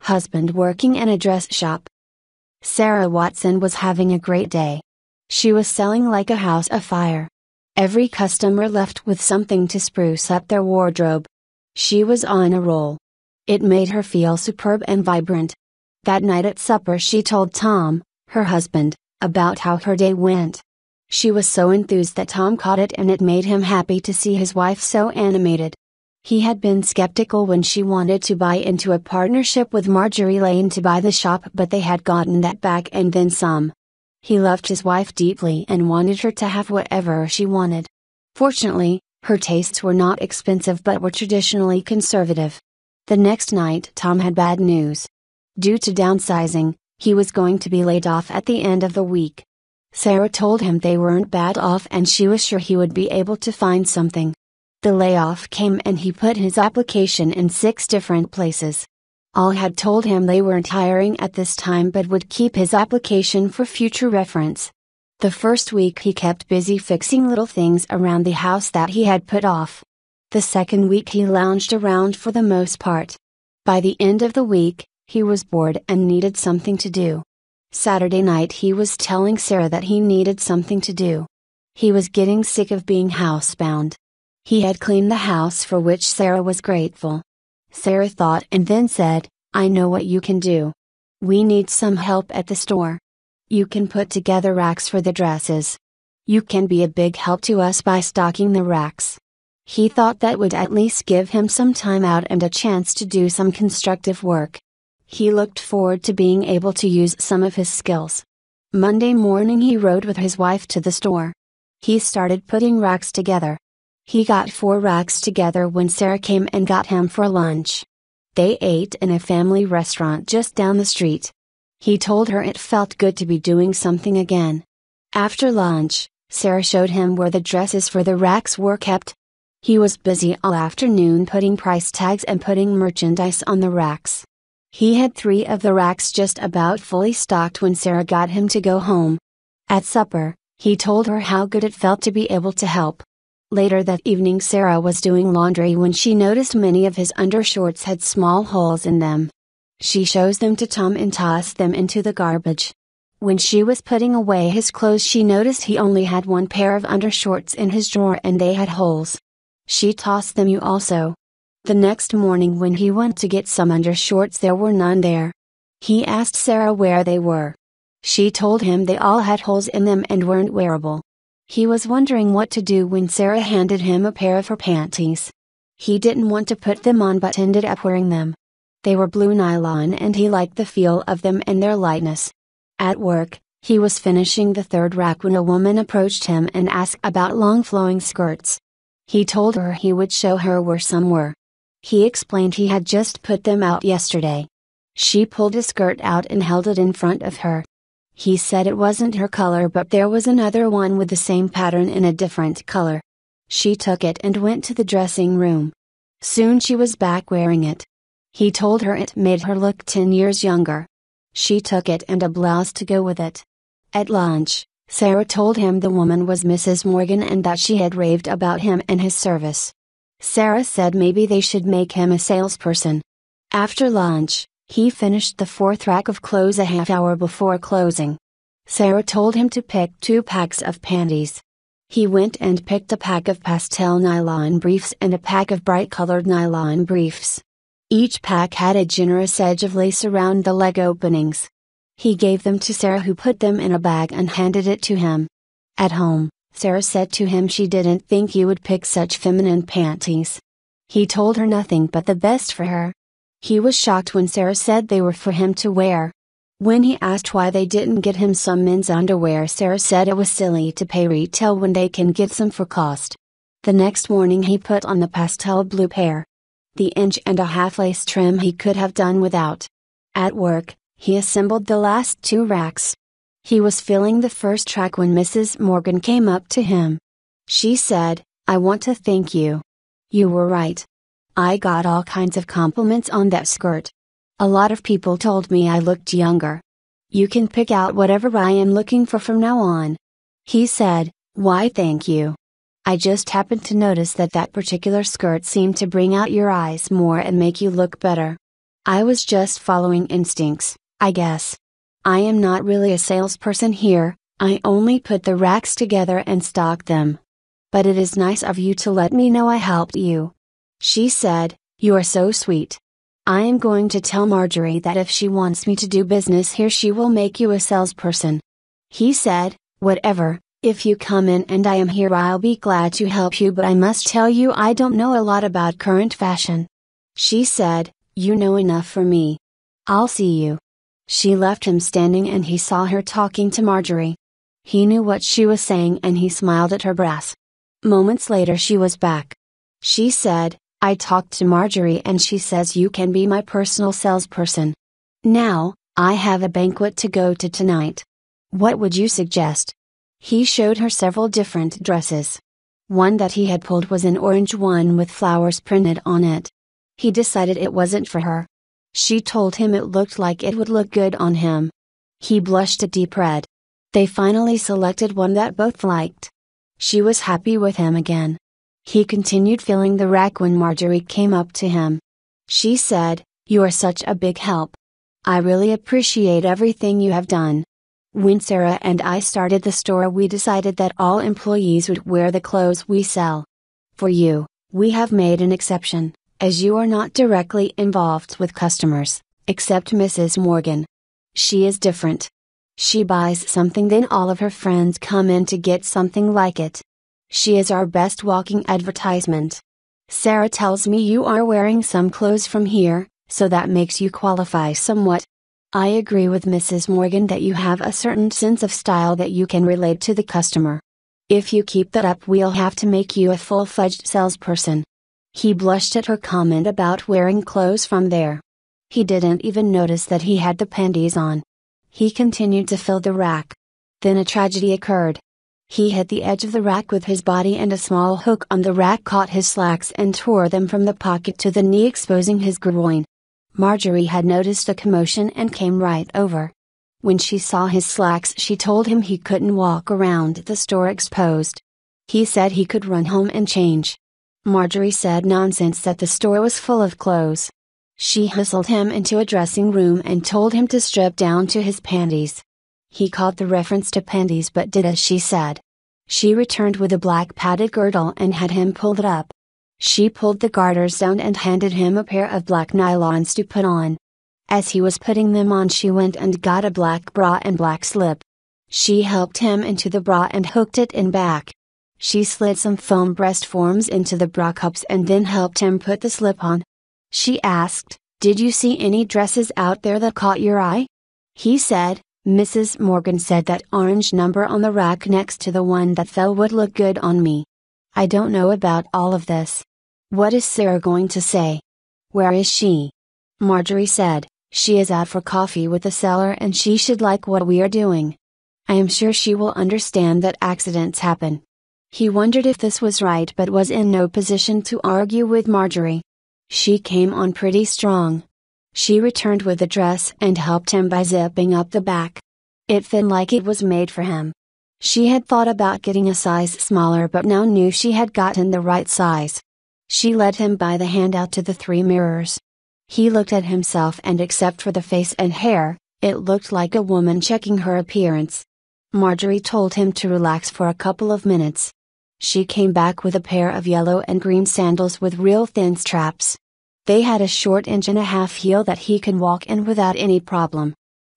husband working in a dress shop. Sarah Watson was having a great day. She was selling like a house afire. Every customer left with something to spruce up their wardrobe. She was on a roll. It made her feel superb and vibrant. That night at supper she told Tom, her husband, about how her day went. She was so enthused that Tom caught it, and it made him happy to see his wife so animated. He had been skeptical when she wanted to buy into a partnership with Marjorie Lane to buy the shop, but they had gotten that back and then some. He loved his wife deeply and wanted her to have whatever she wanted. Fortunately, her tastes were not expensive but were traditionally conservative. The next night Tom had bad news. Due to downsizing, he was going to be laid off at the end of the week. Sarah told him they weren't bad off and she was sure he would be able to find something. The layoff came and he put his application in 6 different places. All had told him they weren't hiring at this time but would keep his application for future reference. The first week he kept busy fixing little things around the house that he had put off. The second week he lounged around for the most part. By the end of the week, he was bored and needed something to do. Saturday night he was telling Sarah that he needed something to do. He was getting sick of being housebound. He had cleaned the house, for which Sarah was grateful. Sarah thought and then said, "I know what you can do. We need some help at the store. You can put together racks for the dresses. You can be a big help to us by stocking the racks." He thought that would at least give him some time out and a chance to do some constructive work. He looked forward to being able to use some of his skills. Monday morning he rode with his wife to the store. He started putting racks together. He got 4 racks together when Sarah came and got him for lunch. They ate in a family restaurant just down the street. He told her it felt good to be doing something again. After lunch, Sarah showed him where the dresses for the racks were kept. He was busy all afternoon putting price tags and putting merchandise on the racks. He had 3 of the racks just about fully stocked when Sarah got him to go home. At supper, he told her how good it felt to be able to help. Later that evening Sarah was doing laundry when she noticed many of his undershorts had small holes in them. She shows them to Tom and tossed them into the garbage. When she was putting away his clothes she noticed he only had 1 pair of undershorts in his drawer and they had holes. She tossed them also. The next morning when he went to get some undershorts there were none there. He asked Sarah where they were. She told him they all had holes in them and weren't wearable. He was wondering what to do when Sarah handed him a pair of her panties. He didn't want to put them on but ended up wearing them. They were blue nylon and he liked the feel of them and their lightness. At work, he was finishing the 3rd rack when a woman approached him and asked about long flowing skirts. He told her he would show her where some were. He explained he had just put them out yesterday. She pulled a skirt out and held it in front of her. He said it wasn't her color but there was another one with the same pattern in a different color. She took it and went to the dressing room. Soon she was back wearing it. He told her it made her look 10 years younger. She took it and a blouse to go with it. At lunch, Sarah told him the woman was Mrs. Morgan and that she had raved about him and his service. Sarah said maybe they should make him a salesperson. After lunch, he finished the 4th rack of clothes a half hour before closing. Sarah told him to pick 2 packs of panties. He went and picked a pack of pastel nylon briefs and a pack of bright-colored nylon briefs. Each pack had a generous edge of lace around the leg openings. He gave them to Sarah, who put them in a bag and handed it to him. At home, Sarah said to him she didn't think he would pick such feminine panties. He told her nothing but the best for her. He was shocked when Sarah said they were for him to wear. When he asked why they didn't get him some men's underwear, Sarah said it was silly to pay retail when they can get some for cost. The next morning he put on the pastel blue pair. The 1.5-inch lace trim he could have done without. At work, he assembled the last 2 racks. He was filling the 1st rack when Mrs. Morgan came up to him. She said, "I want to thank you. You were right. I got all kinds of compliments on that skirt. A lot of people told me I looked younger. You can pick out whatever I am looking for from now on." He said, "Why thank you. I just happened to notice that that particular skirt seemed to bring out your eyes more and make you look better." I was just following instincts, I guess. I am not really a salesperson here, I only put the racks together and stock them. But it is nice of you to let me know I helped you. She said, you are so sweet. I am going to tell Marjorie that if she wants me to do business here she will make you a salesperson. He said, whatever, if you come in and I am here I'll be glad to help you, but I must tell you I don't know a lot about current fashion. She said, you know enough for me. I'll see you. She left him standing and he saw her talking to Marjorie. He knew what she was saying and he smiled at her brass. Moments later she was back. She said, I talked to Marjorie and she says you can be my personal salesperson. Now, I have a banquet to go to tonight. What would you suggest? He showed her several different dresses. One that he had pulled was an orange one with flowers printed on it. He decided it wasn't for her. She told him it looked like it would look good on him. He blushed a deep red. They finally selected one that both liked. She was happy with him again. He continued filling the rack when Marjorie came up to him. She said, you are such a big help. I really appreciate everything you have done. When Sarah and I started the store we decided that all employees would wear the clothes we sell. For you, we have made an exception, as you are not directly involved with customers, except Mrs. Morgan. She is different. She buys something then all of her friends come in to get something like it. She is our best walking advertisement. Sarah tells me you are wearing some clothes from here, so that makes you qualify somewhat. I agree with Mrs. Morgan that you have a certain sense of style that you can relate to the customer. If you keep that up we'll have to make you a full-fledged salesperson. He blushed at her comment about wearing clothes from there. He didn't even notice that he had the panties on. He continued to fill the rack. Then a tragedy occurred. He hit the edge of the rack with his body and a small hook on the rack caught his slacks and tore them from the pocket to the knee exposing his groin. Marjorie had noticed a commotion and came right over. When she saw his slacks she told him he couldn't walk around the store exposed. He said he could run home and change. Marjorie said nonsense that the store was full of clothes. She hustled him into a dressing room and told him to strip down to his panties. He caught the reference to panties but did as she said. She returned with a black padded girdle and had him pulled it up. She pulled the garters down and handed him a pair of black nylons to put on. As he was putting them on she went and got a black bra and black slip. She helped him into the bra and hooked it in back. She slid some foam breast forms into the bra cups and then helped him put the slip on. She asked, did you see any dresses out there that caught your eye? He said, Mrs. Morgan said that orange number on the rack next to the one that fell would look good on me. I don't know about all of this. What is Sarah going to say? Where is she? Marjorie said, she is out for coffee with the seller and she should like what we are doing. I am sure she will understand that accidents happen. He wondered if this was right but was in no position to argue with Marjorie. She came on pretty strong. She returned with the dress and helped him by zipping up the back. It fit like it was made for him. She had thought about getting a size smaller but now knew she had gotten the right size. She led him by the hand out to the 3 mirrors. He looked at himself and except for the face and hair, it looked like a woman checking her appearance. Marjorie told him to relax for a couple of minutes. She came back with a pair of yellow and green sandals with real thin straps. They had a short 1.5-inch heel that he could walk in without any problem.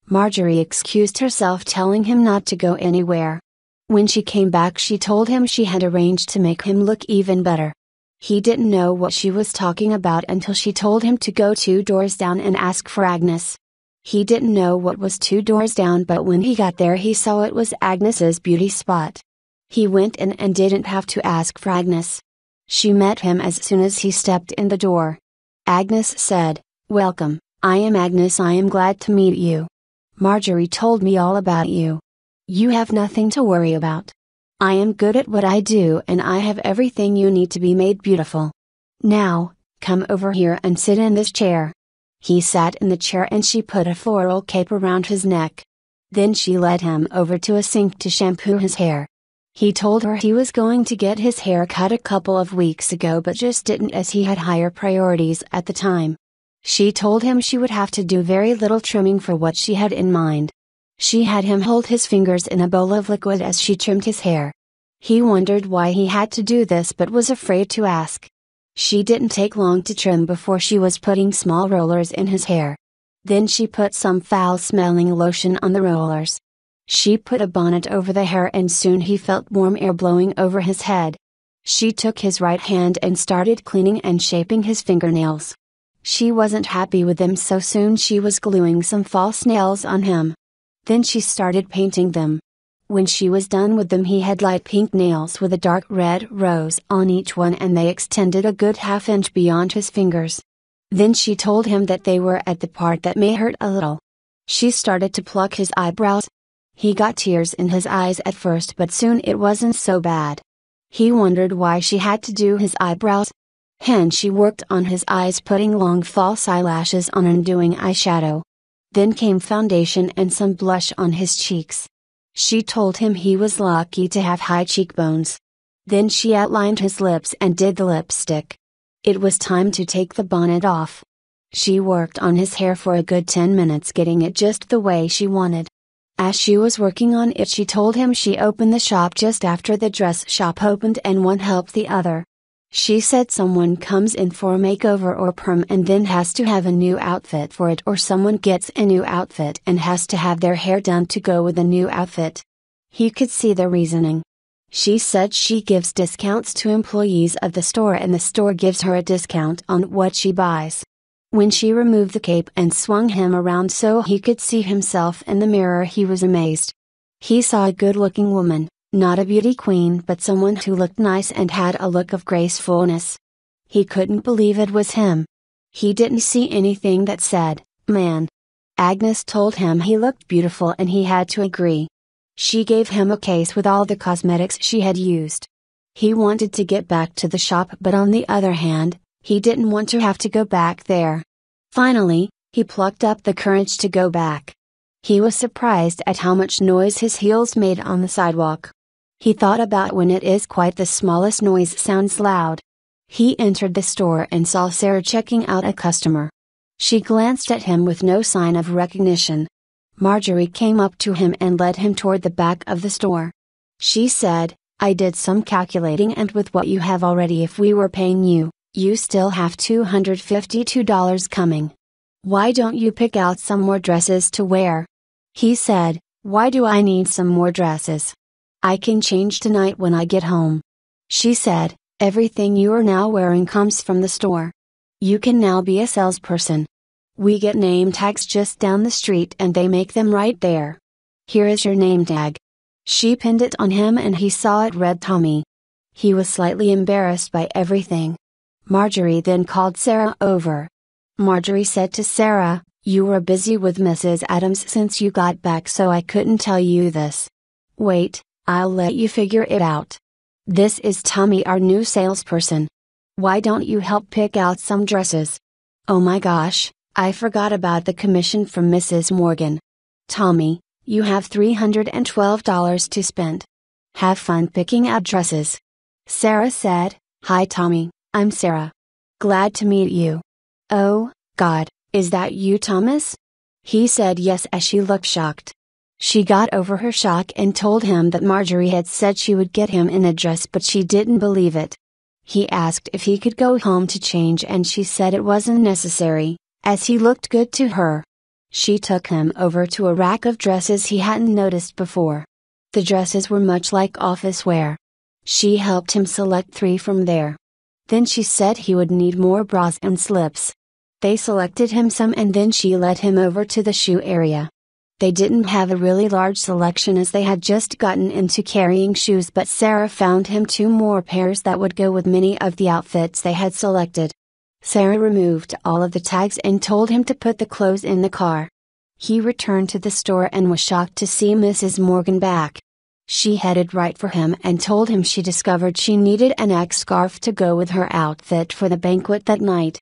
Marjorie excused herself telling him not to go anywhere. When she came back she told him she had arranged to make him look even better. He didn't know what she was talking about until she told him to go 2 doors down and ask for Agnes. He didn't know what was 2 doors down but when he got there he saw it was Agnes's beauty spot. He went in and didn't have to ask for Agnes. She met him as soon as he stepped in the door. Agnes said, welcome, I am Agnes, I am glad to meet you. Marjorie told me all about you. You have nothing to worry about. I am good at what I do and I have everything you need to be made beautiful. Now, come over here and sit in this chair. He sat in the chair and she put a floral cape around his neck. Then she led him over to a sink to shampoo his hair. He told her he was going to get his hair cut a couple of weeks ago but just didn't as he had higher priorities at the time. She told him she would have to do very little trimming for what she had in mind. She had him hold his fingers in a bowl of liquid as she trimmed his hair. He wondered why he had to do this but was afraid to ask. She didn't take long to trim before she was putting small rollers in his hair. Then she put some foul-smelling lotion on the rollers. She put a bonnet over the hair and soon he felt warm air blowing over his head. She took his right hand and started cleaning and shaping his fingernails. She wasn't happy with them, so soon she was gluing some false nails on him. Then she started painting them. When she was done with them, he had light pink nails with a dark red rose on each one, and they extended a good half-inch beyond his fingers. Then she told him that they were at the part that may hurt a little. She started to pluck his eyebrows. He got tears in his eyes at first, but soon it wasn't so bad. He wondered why she had to do his eyebrows. Then she worked on his eyes, putting long false eyelashes on and doing eyeshadow. Then came foundation and some blush on his cheeks. She told him he was lucky to have high cheekbones. Then she outlined his lips and did the lipstick. It was time to take the bonnet off. She worked on his hair for a good 10 minutes, getting it just the way she wanted. As she was working on it, she told him she opened the shop just after the dress shop opened and one helped the other. She said someone comes in for a makeover or perm and then has to have a new outfit for it, or someone gets a new outfit and has to have their hair done to go with a new outfit. He could see the reasoning. She said she gives discounts to employees of the store and the store gives her a discount on what she buys. When she removed the cape and swung him around so he could see himself in the mirror, he was amazed. He saw a good-looking woman. Not a beauty queen, but someone who looked nice and had a look of gracefulness. He couldn't believe it was him. He didn't see anything that said, "man." Agnes told him he looked beautiful and he had to agree. She gave him a case with all the cosmetics she had used. He wanted to get back to the shop, but on the other hand, he didn't want to have to go back there. Finally, he plucked up the courage to go back. He was surprised at how much noise his heels made on the sidewalk. He thought about when it is quite the smallest noise sounds loud. He entered the store and saw Sarah checking out a customer. She glanced at him with no sign of recognition. Marjorie came up to him and led him toward the back of the store. She said, "I did some calculating, and with what you have already, if we were paying you, you still have $252 coming. Why don't you pick out some more dresses to wear?" He said, "Why do I need some more dresses? I can change tonight when I get home." She said, "Everything you are now wearing comes from the store. You can now be a salesperson. We get name tags just down the street and they make them right there. Here is your name tag." She pinned it on him and he saw it read Tommy. He was slightly embarrassed by everything. Marjorie then called Sarah over. Marjorie said to Sarah, "You were busy with Mrs. Adams since you got back, so I couldn't tell you this. Wait, I'll let you figure it out. This is Tommy, our new salesperson. Why don't you help pick out some dresses? Oh my gosh, I forgot about the commission from Mrs. Morgan. Tommy, you have $312 to spend. Have fun picking out dresses." Sarah said, "Hi Tommy, I'm Sarah. Glad to meet you. Oh, God, is that you, Thomas?" He said yes as she looked shocked. She got over her shock and told him that Marjorie had said she would get him in a dress, but she didn't believe it. He asked if he could go home to change and she said it wasn't necessary, as he looked good to her. She took him over to a rack of dresses he hadn't noticed before. The dresses were much like office wear. She helped him select 3 from there. Then she said he would need more bras and slips. They selected him some and then she led him over to the shoe area. They didn't have a really large selection as they had just gotten into carrying shoes, but Sarah found him 2 more pairs that would go with many of the outfits they had selected. Sarah removed all of the tags and told him to put the clothes in the car. He returned to the store and was shocked to see Mrs. Morgan back. She headed right for him and told him she discovered she needed an X scarf to go with her outfit for the banquet that night.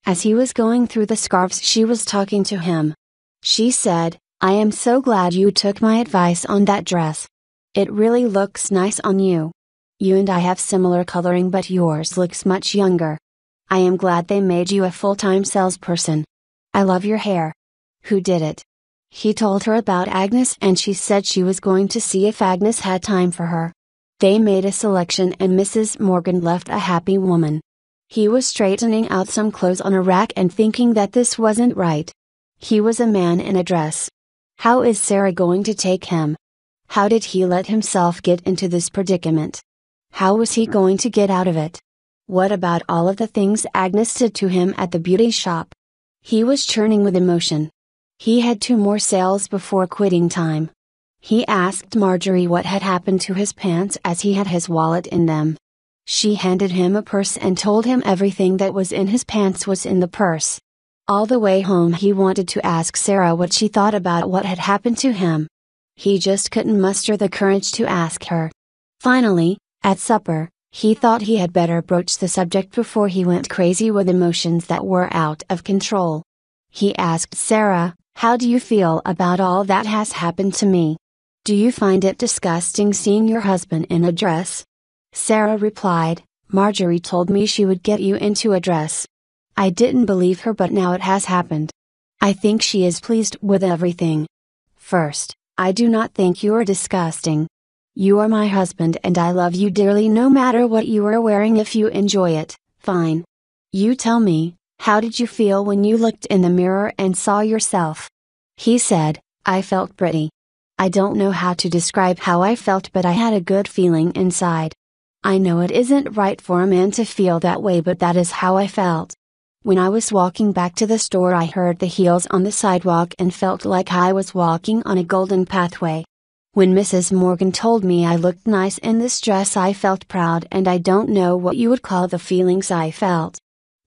As he was going through the scarves, she was talking to him. She said, "I am so glad you took my advice on that dress. It really looks nice on you. You and I have similar coloring, but yours looks much younger." I am glad they made you a full-time salesperson. I love your hair. Who did it? He told her about Agnes and she said she was going to see if Agnes had time for her. They made a selection and Mrs. Morgan left a happy woman. He was straightening out some clothes on a rack and thinking that this wasn't right. He was a man in a dress. How is Sarah going to take him? How did he let himself get into this predicament? How was he going to get out of it? What about all of the things Agnes did to him at the beauty shop? He was churning with emotion. He had 2 more sales before quitting time. He asked Marjorie what had happened to his pants as he had his wallet in them. She handed him a purse and told him everything that was in his pants was in the purse. All the way home he wanted to ask Sarah what she thought about what had happened to him. He just couldn't muster the courage to ask her. Finally, at supper, he thought he had better broach the subject before he went crazy with emotions that were out of control. He asked Sarah, "How do you feel about all that has happened to me? Do you find it disgusting seeing your husband in a dress?" Sarah replied, "Marjorie told me she would get you into a dress. I didn't believe her, but now it has happened. I think she is pleased with everything. First, I do not think you are disgusting. You are my husband and I love you dearly no matter what you are wearing. If you enjoy it, fine. You tell me, how did you feel when you looked in the mirror and saw yourself?" He said, "I felt pretty. I don't know how to describe how I felt, but I had a good feeling inside. I know it isn't right for a man to feel that way, but that is how I felt. When I was walking back to the store, I heard the heels on the sidewalk and felt like I was walking on a golden pathway. When Mrs. Morgan told me I looked nice in this dress, I felt proud, and I don't know what you would call the feelings I felt.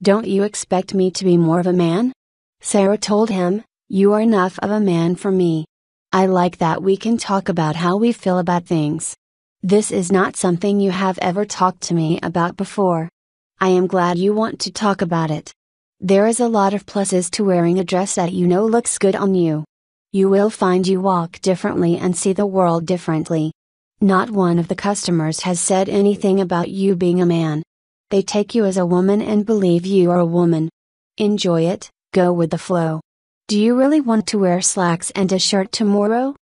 Don't you expect me to be more of a man?" Sarah told him, "You are enough of a man for me. I like that we can talk about how we feel about things. This is not something you have ever talked to me about before. I am glad you want to talk about it. There is a lot of pluses to wearing a dress that you know looks good on you. You will find you walk differently and see the world differently. Not one of the customers has said anything about you being a man. They take you as a woman and believe you are a woman. Enjoy it, go with the flow. Do you really want to wear slacks and a shirt tomorrow?